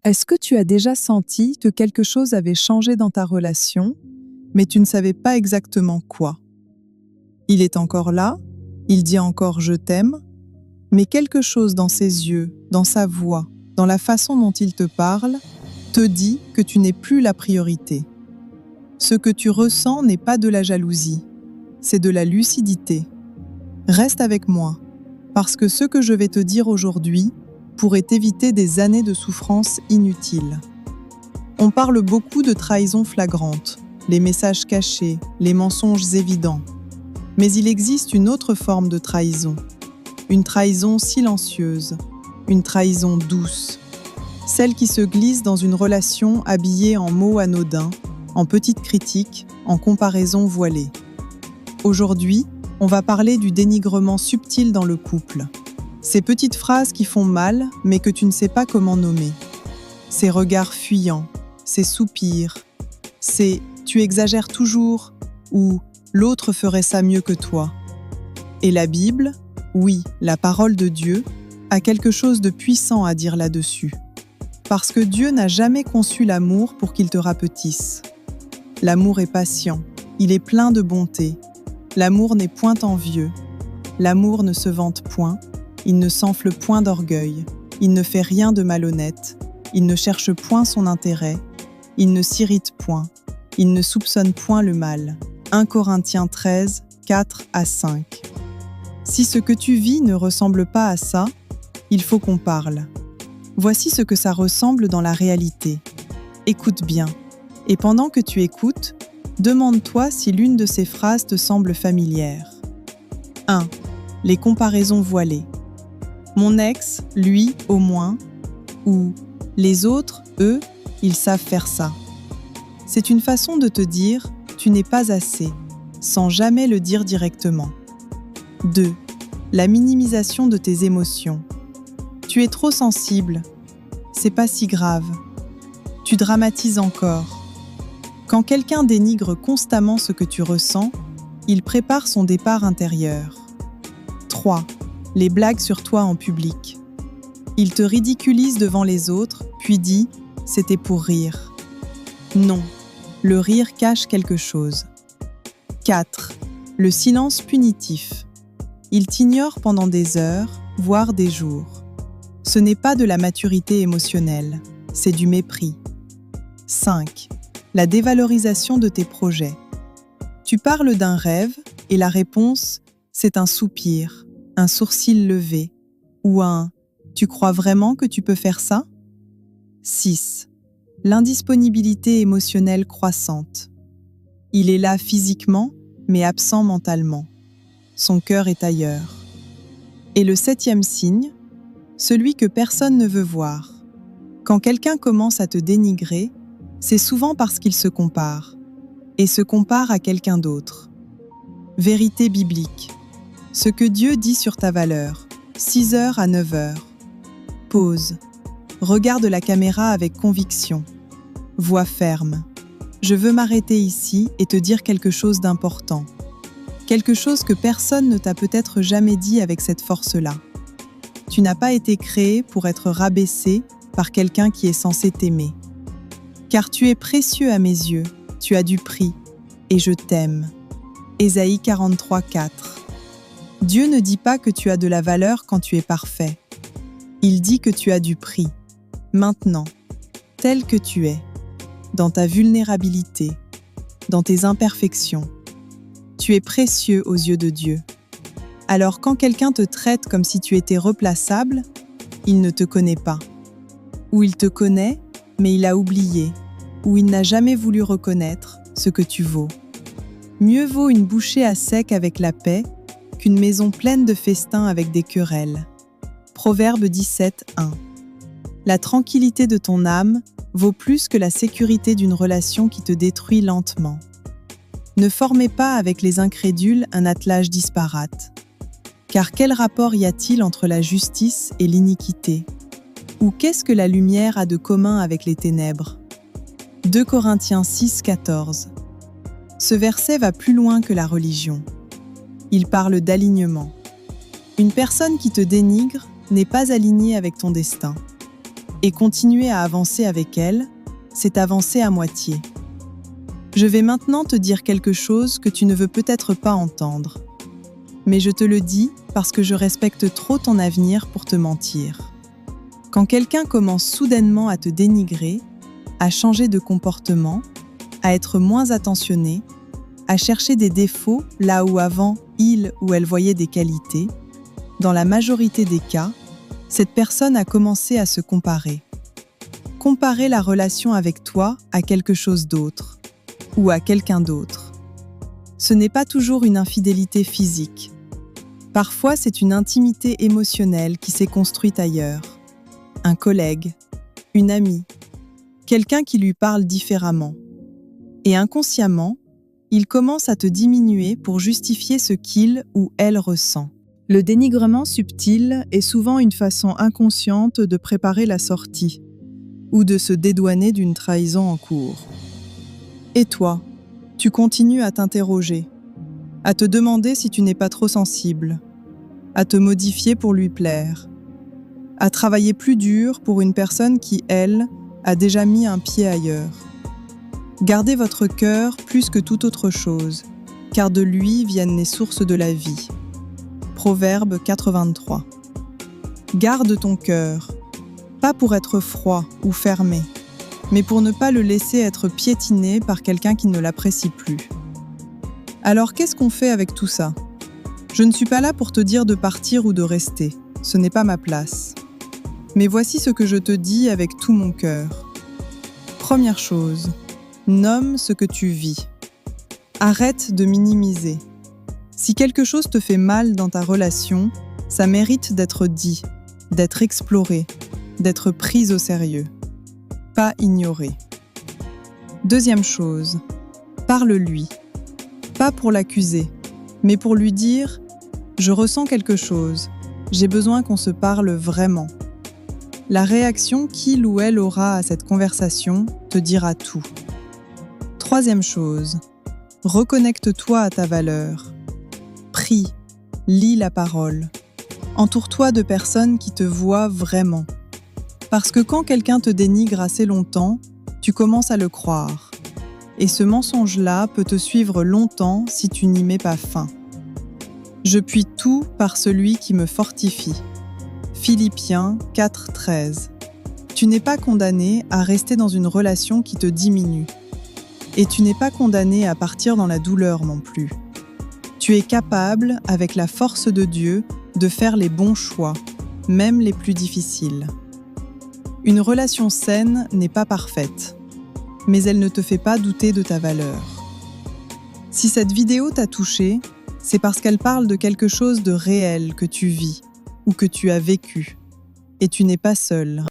Est-ce que tu as déjà senti que quelque chose avait changé dans ta relation, mais tu ne savais pas exactement quoi? Il est encore là, il dit encore «je t'aime», mais quelque chose dans ses yeux, dans sa voix, dans la façon dont il te parle, te dit que tu n'es plus la priorité. Ce que tu ressens n'est pas de la jalousie, c'est de la lucidité. Reste avec moi, parce que ce que je vais te dire aujourd'hui pourrait éviter des années de souffrance inutiles. On parle beaucoup de trahison flagrante, les messages cachés, les mensonges évidents. Mais il existe une autre forme de trahison, une trahison silencieuse, une trahison douce, celle qui se glisse dans une relation habillée en mots anodins, en petites critiques, en comparaisons voilées. Aujourd'hui, on va parler du dénigrement subtil dans le couple. Ces petites phrases qui font mal, mais que tu ne sais pas comment nommer. Ces regards fuyants, ces soupirs, ces « tu exagères toujours » ou « l'autre ferait ça mieux que toi ». Et la Bible, oui, la parole de Dieu, a quelque chose de puissant à dire là-dessus. Parce que Dieu n'a jamais conçu l'amour pour qu'il te rapetisse. L'amour est patient, il est plein de bonté. L'amour n'est point envieux. L'amour ne se vante point, il ne s'enfle point d'orgueil, il ne fait rien de malhonnête, il ne cherche point son intérêt, il ne s'irrite point, il ne soupçonne point le mal. 1 Corinthiens 13, 4 à 5. Si ce que tu vis ne ressemble pas à ça, il faut qu'on parle. Voici ce que ça ressemble dans la réalité. Écoute bien. Et pendant que tu écoutes, demande-toi si l'une de ces phrases te semble familière. 1. Les comparaisons voilées. Mon ex, lui, au moins, ou les autres, eux, ils savent faire ça. C'est une façon de te dire « tu n'es pas assez », sans jamais le dire directement. 2. La minimisation de tes émotions. Tu es trop sensible. C'est pas si grave. Tu dramatises encore. Quand quelqu'un dénigre constamment ce que tu ressens, il prépare son départ intérieur. 3. Les blagues sur toi en public. Il te ridiculise devant les autres, puis dit « c'était pour rire ». Non, le rire cache quelque chose. 4. Le silence punitif. Il t'ignore pendant des heures, voire des jours. Ce n'est pas de la maturité émotionnelle, c'est du mépris. 5. La dévalorisation de tes projets. Tu parles d'un rêve et la réponse, c'est un soupir, un sourcil levé ou un « tu crois vraiment que tu peux faire ça ?» 6. L'indisponibilité émotionnelle croissante. Il est là physiquement, mais absent mentalement. Son cœur est ailleurs. Et le 7e signe, celui que personne ne veut voir. Quand quelqu'un commence à te dénigrer, c'est souvent parce qu'il se compare, et se compare à quelqu'un d'autre. Vérité biblique. Ce que Dieu dit sur ta valeur, 6h à 9h. Pause. Regarde la caméra avec conviction. Voix ferme. Je veux m'arrêter ici et te dire quelque chose d'important. Quelque chose que personne ne t'a peut-être jamais dit avec cette force-là. Tu n'as pas été créé pour être rabaissé par quelqu'un qui est censé t'aimer. Car tu es précieux à mes yeux, tu as du prix, et je t'aime. Ésaïe 43, 4. Dieu ne dit pas que tu as de la valeur quand tu es parfait. Il dit que tu as du prix, maintenant, tel que tu es, dans ta vulnérabilité, dans tes imperfections. Tu es précieux aux yeux de Dieu. Alors quand quelqu'un te traite comme si tu étais replaçable, il ne te connaît pas. Ou il te connaît, mais il a oublié, ou il n'a jamais voulu reconnaître ce que tu vaux. Mieux vaut une bouchée à sec avec la paix qu'une maison pleine de festins avec des querelles. Proverbe 17, 1. La tranquillité de ton âme vaut plus que la sécurité d'une relation qui te détruit lentement. Ne formez pas avec les incrédules un attelage disparate. Car quel rapport y a-t-il entre la justice et l'iniquité? Ou qu'est-ce que la lumière a de commun avec les ténèbres? 2 Corinthiens 6, 14. Ce verset va plus loin que la religion. Il parle d'alignement. Une personne qui te dénigre n'est pas alignée avec ton destin. Et continuer à avancer avec elle, c'est avancer à moitié. Je vais maintenant te dire quelque chose que tu ne veux peut-être pas entendre. Mais je te le dis parce que je respecte trop ton avenir pour te mentir. Quand quelqu'un commence soudainement à te dénigrer, à changer de comportement, à être moins attentionné, à chercher des défauts là où avant il ou elle voyait des qualités, dans la majorité des cas, cette personne a commencé à se comparer. Comparer la relation avec toi à quelque chose d'autre ou à quelqu'un d'autre. Ce n'est pas toujours une infidélité physique. Parfois, c'est une intimité émotionnelle qui s'est construite ailleurs. Un collègue, une amie, quelqu'un qui lui parle différemment. Et inconsciemment, il commence à te diminuer pour justifier ce qu'il ou elle ressent. Le dénigrement subtil est souvent une façon inconsciente de préparer la sortie ou de se dédouaner d'une trahison en cours. Et toi, tu continues à t'interroger, à te demander si tu n'es pas trop sensible, à te modifier pour lui plaire, à travailler plus dur pour une personne qui, elle, a déjà mis un pied ailleurs. Gardez votre cœur plus que toute autre chose, car de lui viennent les sources de la vie. Proverbe 4,23. Garde ton cœur, pas pour être froid ou fermé, mais pour ne pas le laisser être piétiné par quelqu'un qui ne l'apprécie plus. Alors qu'est-ce qu'on fait avec tout ça ? Je ne suis pas là pour te dire de partir ou de rester, ce n'est pas ma place. Mais voici ce que je te dis avec tout mon cœur. Première chose, nomme ce que tu vis. Arrête de minimiser. Si quelque chose te fait mal dans ta relation, ça mérite d'être dit, d'être exploré, d'être pris au sérieux. Pas ignoré. Deuxième chose, parle-lui. Pas pour l'accuser, mais pour lui dire « Je ressens quelque chose, j'ai besoin qu'on se parle vraiment ». La réaction qu'il ou elle aura à cette conversation te dira tout. Troisième chose, reconnecte-toi à ta valeur. Prie, lis la parole. Entoure-toi de personnes qui te voient vraiment. Parce que quand quelqu'un te dénigre assez longtemps, tu commences à le croire. Et ce mensonge-là peut te suivre longtemps si tu n'y mets pas fin. Je puis tout par celui qui me fortifie. Philippiens 4,13. Tu n'es pas condamné à rester dans une relation qui te diminue. Et tu n'es pas condamné à partir dans la douleur non plus. Tu es capable, avec la force de Dieu, de faire les bons choix, même les plus difficiles. Une relation saine n'est pas parfaite, mais elle ne te fait pas douter de ta valeur. Si cette vidéo t'a touché, c'est parce qu'elle parle de quelque chose de réel que tu vis ou que tu as vécu. Et tu n'es pas seul.